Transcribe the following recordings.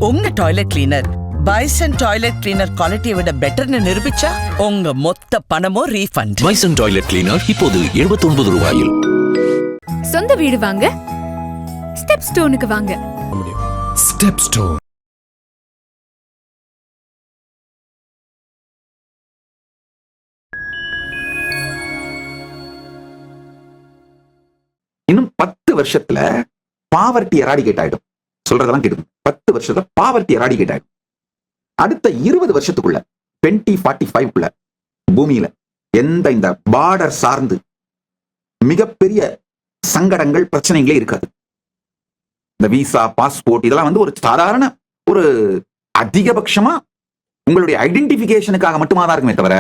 உங்க toilet cleaner bison toilet cleaner குவாலிட்டியை விட பெட்டர்னு நிரூபிச்சா உங்க மொத்த பணமும் ரீஃபண்ட். பைசன் டாய்லெட் கிளீனர் இப்போது 79 ரூபாயில். சொந்த வீடு வாங்க ஸ்டெப் ஸ்டோனுக்கு வாங்க. Step stone. இன்னும் 10 வருஷத்துல பாவர்ட்டி எராடிகேட் ஆயிடும். சொல்றதெல்லாம் கேட்டு 10 வருஷத்துல பாவர்ட்டி எராடிகேட் ஆயிடும். அடுத்த 20 வருஷத்துக்குள்ள 2045 பூமியில எந்த இந்த பார்டர் சார்ந்து மிகப்பெரிய சங்கடங்கள் பிரச்சனைகளே இருக்காது. இந்த விசா பாஸ்போர்ட் இதெல்லாம் வந்து ஒரு சாதாரண ஒரு அதிகபட்சமா உங்களுடைய ஐடென்டிபிகேஷனுக்காக மட்டுமா தான் இருக்குமே தவிர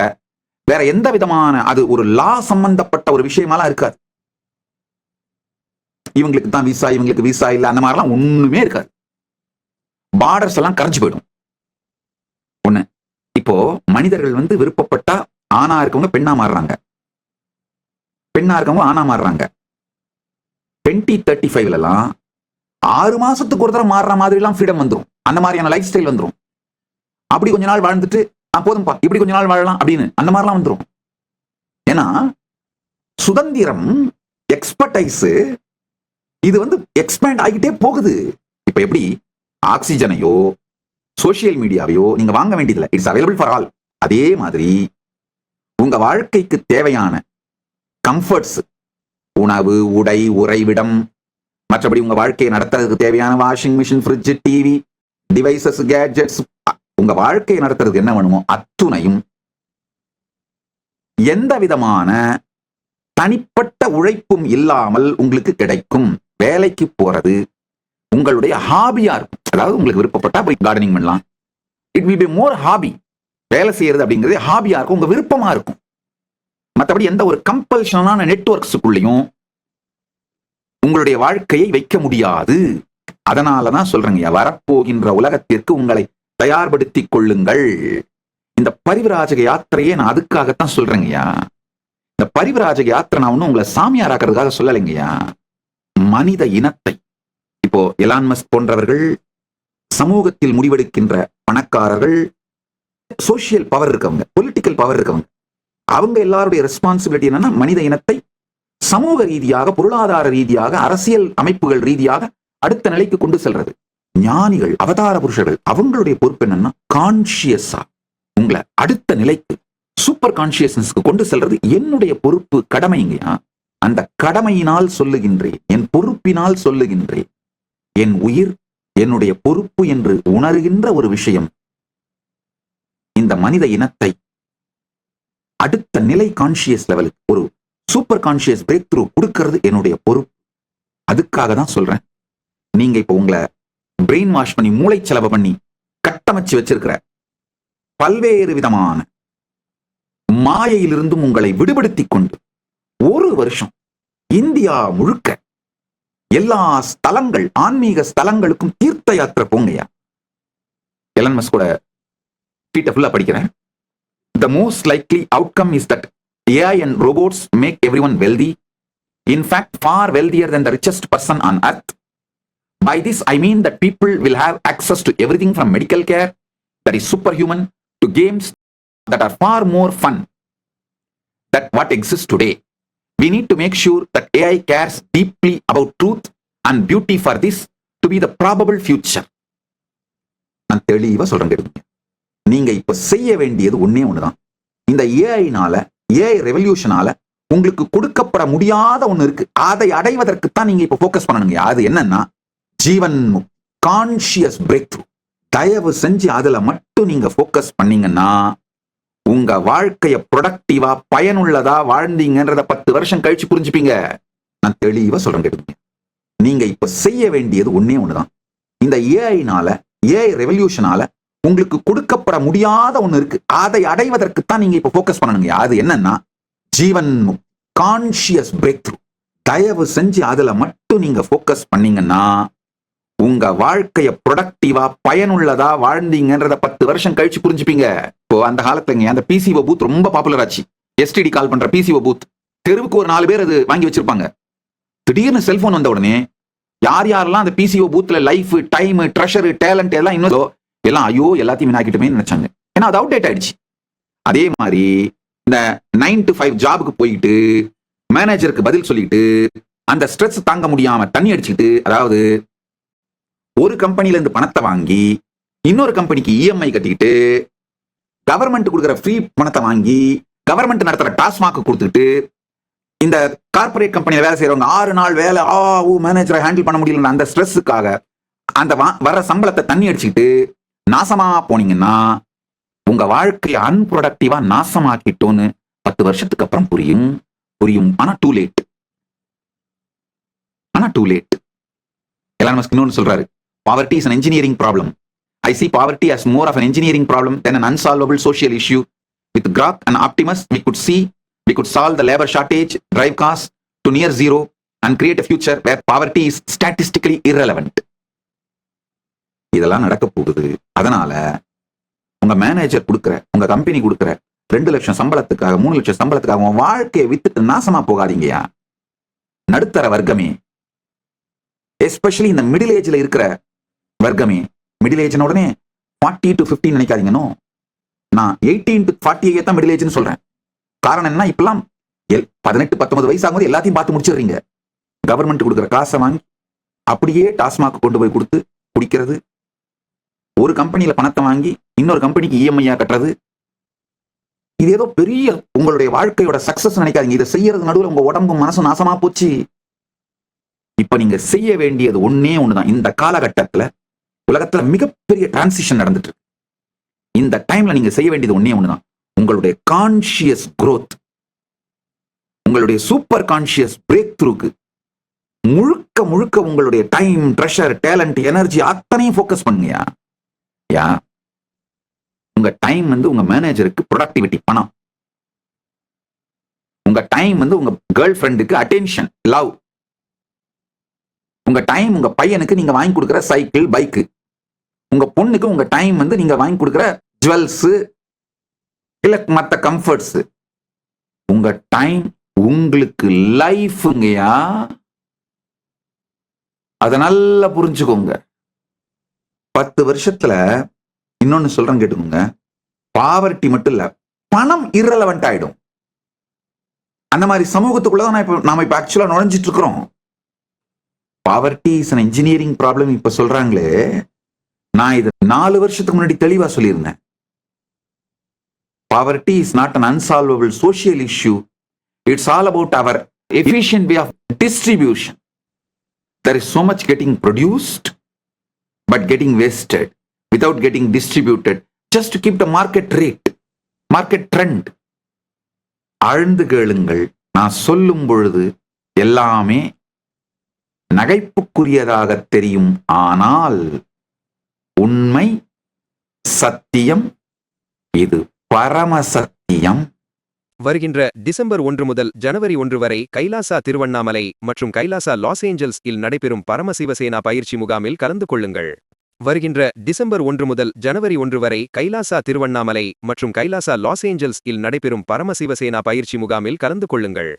வேற எந்த விதமான அது ஒரு லா சம்பந்தப்பட்ட ஒரு விஷயமாலாம் இருக்காது. இவங்களுக்கு தான் விசா, இவங்களுக்கு விசா இல்ல, அந்த மாதிரிலாம் ஒண்ணுமே இருக்காது. பார்டர்ஸ் எல்லாம் கரைஞ்சு போயிடும். ஒண்ணு, இப்போ மனிதர்கள் வந்து விருப்பப்பட்டா ஆணா இருக்கவங்க பெண்ணா மாறுறாங்க, பெண்ணா இருக்கவங்க ஆணா மாறுறாங்க. 2035 எல்லாம் 6 மாசத்துக்கு ஒரு தடவை மாறுற மாதிரி எல்லாம் ஃப்ரீடம் வந்துடும். அந்த மாதிரியான லைஃப் ஸ்டைல் வந்துடும். அப்படி கொஞ்ச நாள் வாழ்ந்துட்டு போதும்பா இப்படி கொஞ்ச நாள் வாழலாம் அப்படின்னு அந்த மாதிரிலாம் வந்துடும். ஏன்னா சுதந்திரம், எக்ஸ்பர்டைஸ் இது வந்து எக்ஸ்பேண்ட் ஆகிட்டே போகுது. இப்ப எப்படி ஆக்சிஜனையோ சோசியல் மீடியாவையோ நீங்க வாங்க வேண்டியதில்லை, இட்ஸ் அவைலபிள் ஃபார் ஆல். அதே மாதிரி உங்க வாழ்க்கைக்கு தேவையான கம்ஃபர்ட்ஸ், உணவு, உடை, உறைவிடம், மற்றபடி உங்க வாழ்க்கையை நடத்துறதுக்கு தேவையான washing machine, fridge, TV, devices, gadgets, உங்க வாழ்க்கையை நடத்துறதுக்கு என்ன வேணுமோ அத்துணையும் எந்த விதமான தனிப்பட்ட உழைப்பும் இல்லாமல் உங்களுக்கு கிடைக்கும். வேலைக்கு போறது உங்களுடைய ஹாபியா இருக்கும். அதாவது உங்களுக்கு விருப்பப்பட்டா போய் கார்டனிங் பண்ணலாம். It will be more hobby. வேலை செய்யறது அப்படிங்கிறது ஹாபியா இருக்கும், உங்க விருப்பமா இருக்கும். மற்றபடி எந்த ஒரு கம்பல்ஷனான நெட்வொர்க்ஸுக்குள்ளேயும் உங்களுடைய வாழ்க்கையை வைக்க முடியாது. அதனாலதான் சொல்றேங்க, வரப்போகின்ற உலகத்திற்கு உங்களை தயார்படுத்திக் கொள்ளுங்கள். இந்த பரிவிராஜக யாத்திரையே நான் அதுக்காகத்தான் சொல்றேங்கய்யா. இந்த பரிவிராஜக யாத்திரை நான் ஒன்னும் உங்களை சாமியாராக்கிறதுக்காக சொல்லலைங்கய்யா. மனித இனத்தை, இப்போ எலான் மஸ்க் போன்றவர்கள், சமூகத்தில் முடிவெடுக்கின்ற பணக்காரர்கள், சோசியல் பவர் இருக்கவங்க, பொலிட்டிக்கல் பவர் இருக்கவங்க, அவங்க எல்லாருடைய ரெஸ்பான்சிபிலிட்டி என்னன்னா மனித இனத்தை சமூக ரீதியாக, பொருளாதார ரீதியாக, அரசியல் அமைப்புகள் ரீதியாக அடுத்த நிலைக்கு கொண்டு செல்றது. ஞானிகள், அவதார புருஷர்கள், அவங்களுடைய பொறுப்பு என்னன்னா கான்சியஸா உங்களை அடுத்த நிலைக்கு, சூப்பர் கான்சியஸ்னஸ்க்கு கொண்டு செல்றது என்னுடைய பொறுப்பு, கடமைங்கயா. அந்த கடமையினால் சொல்லுகின்றேன், என் பொறுப்பினால் சொல்லுகின்றேன். என் உயிர் என்னுடைய பொறுப்பு என்று உணர்கின்ற ஒரு விஷயம் இந்த மனித இனத்தை அடுத்த நிலை கான்சியஸ் லெவலுக்கு, ஒரு சூப்பர் கான்சியஸ் பிரேக் த்ரூ கொடுக்கிறது என்னுடைய பொறுப்பு. அதுக்காக தான் சொல்றேன். நீங்க இப்ப உங்களை பிரெயின் வாஷ் பண்ணி, மூளை செலவு பண்ணி கட்டமைச்சு வச்சிருக்கிற பல்வேறு விதமான மாயையிலிருந்தும் உங்களை விடுபடுத்திக் கொண்டு ஒரு வருஷம் இந்தியா முழுக்க எல்லா ஸ்தலங்கள், ஆன்மீக ஸ்தலங்களுக்கும் தீர்த்த யாத்திரை போங்கயா. எலன் மஸ்கோட ட்வீட்டை ஃபுல்லா படிக்கிறேன். The most likely outcome is that AI and robots make everyone wealthy. In fact, far wealthier than the richest person on earth. By this, I mean that people will have access to everything from medical care that is superhuman to games that are far more fun than what exists today. We need to make sure that AI cares deeply about truth and beauty for this to be the probable future. நான் தெளிவா சொல்றேன். நீங்க இப்ப செய்ய வேண்டியது ஒன்னே ஒண்ணுதான். இந்த ஏஐனால, ஏஐ ரெவல்யூஷனால உங்களுக்கு கொடுக்கப்பட முடியாத ஒண்ணு இருக்கு. அதை அடைவதற்கு தான் நீங்க இப்ப போக்கஸ் பண்ணணுங்க. அது என்னன்னா ஜீவன் கான்சியஸ் பிரேக் த்ரூ. தயவு செஞ்சு அதுல மட்டும் நீங்க போக்கஸ் பண்ணீங்கன்னா உங்க வாழ்க்கைய ப்ரொடக்டிவா, பயனுள்ளதா வாழ்ந்தீங்கன்றத 10 வருஷம் கழிச்சு புரிஞ்சுப்பீங்க. நான் தெளிவா சொல்றேன். நீங்க இப்ப செய்ய வேண்டியது ஒன்னே ஒண்ணுதான். இந்த ஏஐனால, ஏஐ ரெவல்யூஷனால உங்களுக்கு கொடுக்கப்பட முடியாத ஒண்ணு இருக்கு. அதை அடைவதற்கு தான் நீங்க இப்ப போக்கஸ் பண்ணணுங்க. அது என்னன்னா ஜீவன் கான்சியஸ் பிரேக் த்ரூ. தயவு செஞ்சு அதுல மட்டும் நீங்க போக்கஸ் பண்ணீங்கன்னா உங்க வாழ்க்கைய ப்ரொடக்டிவா, பயனுள்ளதா வாழ்ந்தீங்கன்றத 10 வருஷம் கழிச்சு புரிஞ்சுப்பீங்க. இப்போ அந்த காலத்துலங்க அந்த பிசிஓ பூத் ரொம்ப பாப்புலர் ஆச்சு. எஸ்டிடி கால் பண்ற பிசிஓ பூத், தெருவுக்கு ஒரு 4 பேர் அது வாங்கி வச்சிருப்பாங்க. திடீர்னு செல்போன் வந்த உடனே யார் யாரெல்லாம் அந்த பிசிஓ பூத்ல லைஃப், டைம், ட்ரெஷர், டேலண்ட் எல்லாம் இன்னும் எல்லாம் ஐயோ எல்லாத்தையும் வீணாக்கிட்டுமே நினைச்சாங்க. ஏன்னா அது அவுடேட் ஆயிடுச்சு. அதே மாதிரி இந்த 9 to 5 ஜாபுக்கு போயிட்டு மேனேஜருக்கு பதில் சொல்லிட்டு அந்த ஸ்ட்ரெஸ் தாங்க முடியாம தண்ணி அடிச்சுக்கிட்டு, அதாவது ஒரு கம்பெனில இருந்து பணத்தை வாங்கி இன்னொரு கம்பெனிக்கு இஎம்ஐ கட்டிக்கிட்டு, கவர்மெண்ட் கொடுக்குற ஃப்ரீ பணத்தை வாங்கி கவர்மெண்ட் நடத்துற டாஸ்மாக் கொடுத்துட்டு, இந்த கார்பரேட் கம்பெனியில வேலை செய்யறவங்க 6 நாள் வேலை, மேனேஜரை ஹேண்டில் பண்ண முடியல, அந்த ஸ்ட்ரெஸ்ஸுக்காக அந்த வர்ற சம்பளத்தை தண்ணி அடிச்சுக்கிட்டு நாசமா போனீங்கன்னா உங்க வாழ்க்கையை அன்ப்ரொடக்டிவா நாசமாக்கிட்டோன்னு 10 வருஷத்துக்கு அப்புறம் புரியும். ஆனா டூ லேட். எலான் மஸ்க் இன்னொன்னு சொல்றாரு, poverty is an engineering problem. I see poverty as more of an engineering problem than an unsolvable social issue. With Grok and Optimus, we could solve the labor shortage, drive costs to near zero, and create a future where poverty is statistically irrelevant. இதெல்லாம் நடக்க போகுது. அதனால உங்க manager கொடுக்குற, உங்க company கொடுக்குற 2 லட்சம் சம்பளத்துக்காக, 3 லட்சம் சம்பளத்துக்காக உங்க வாழ்க்கையை வித்துட்டு நாசமா போகாதீங்கயா. நடுத்தர வர்க்கமே, எஸ்பெஷலி இந்த மிடில் ஏஜ்ல இருக்கிற வர்க்கமே, மிடில் ஏஜ் உடனே 40 to 50 நினைக்காதீங்கன்னு, நான் 18 to 48 தான் மிடில் ஏஜ்னு சொல்றேன். காரணம் என்ன, இப்பெல்லாம் 18-19 வயசு ஆகும்போது எல்லாத்தையும் பார்த்து முடிச்சிடுறீங்க. கவர்மெண்ட் கொடுக்குற காசை வாங்கி அப்படியே டாஸ்மாக் கொண்டு போய் கொடுத்து குடிக்கிறது, ஒரு கம்பெனியில பணத்தை வாங்கி இன்னொரு கம்பெனிக்கு இஎம்ஐயா கட்டுறது, இது ஏதோ பெரிய உங்களுடைய வாழ்க்கையோட சக்சஸ் நினைக்காதீங்க. இதை செய்யறது நடுவில் உங்க உடம்பும் மனசும் நாசமா போச்சு. இப்ப நீங்க செய்ய வேண்டியது ஒன்னே ஒண்ணுதான். இந்த காலகட்டத்துல உலகத்துல மிகப்பெரிய டிரான்சிஷன் நடந்துட்டு இருக்கு. இந்த டைம்ல நீங்க செய்ய வேண்டியது ஒன்னே ஒண்ணுதான். உங்களுடைய கான்சியஸ் growth, உங்களுடைய சூப்பர் கான்சியஸ் பிரேக் த்ரூக்கு முழுக்க உங்களுடைய டைம், ட்ரெஷர், டேலண்ட், எனர்ஜி அத்தனையும் ஃபோக்கஸ் பண்ணுங்கயா. உங்க டைம் உங்க மேனேஜருக்கு ப்ரொடக்டிவிட்டி, பணம். உங்க டைம் உங்க கேர்ள் ஃப்ரெண்டுக்கு அட்டென்ஷன், லவ். உங்க டைம் உங்க பையனுக்கு நீங்க வாங்கி கொடுக்குற சைக்கிள், பைக்கு. உங்க பொண்ணுக்கு உங்க டைம் நீங்க வாங்கி கொடுக்குற ஜுவல்ஸ் இல்ல மற்ற கம்ஃபர்ட்ஸ். உங்க டைம் உங்களுக்கு லைஃப்ங்கயா. அத நல்லா புரிஞ்சுக்கோங்க. 10 வருஷத்துல இன்னொன்னு சொல்றேன் கேட்டுக்கோங்க, பாவர்ட்டி மட்டும் இல்ல, பணம் irrelevant ஆயிடும். அந்த மாதிரி சமூகத்துக்குள்ளதான் நாம இப்ப ஆக்சுவலா நுழைஞ்சிட்டு இருக்கிறோம். Poverty is an engineering problem இப்ப சொல்றாங்களே, நான் இது 4 வருஷத்துக்கு முன்னாடி தெளிவா சொல்லியிருந்தேன். Poverty is not an unsolvable social issue. It's all about our efficient way of distribution. There is so much getting produced, but getting wasted without getting distributed just to keep the market rate, market trend. ஆழ்ந்து கேளுங்கள், நான் சொல்லும் பொழுது எல்லாமே நகைப்புக்குரியதாக தெரியும். ஆனால் உண்மை, சத்தியம், இது பரம சத்தியம். வருகின்ற டிசம்பர் 1 முதல் ஜனவரி 1 வரை கைலாசா திருவண்ணாமலை மற்றும் கைலாசா லாஸ் ஏஞ்சல்ஸ் இல் நடைபெறும் பரமசிவசேனா பயிற்சி முகாமில் கலந்து கொள்ளுங்கள். வருகின்ற டிசம்பர் 1 முதல் ஜனவரி 1 வரை கைலாசா திருவண்ணாமலை மற்றும் கைலாசா லாஸ் ஏஞ்சல்ஸ் இல் நடைபெறும் பரமசிவசேனா பயிற்சி முகாமில் கலந்து கொள்ளுங்கள்.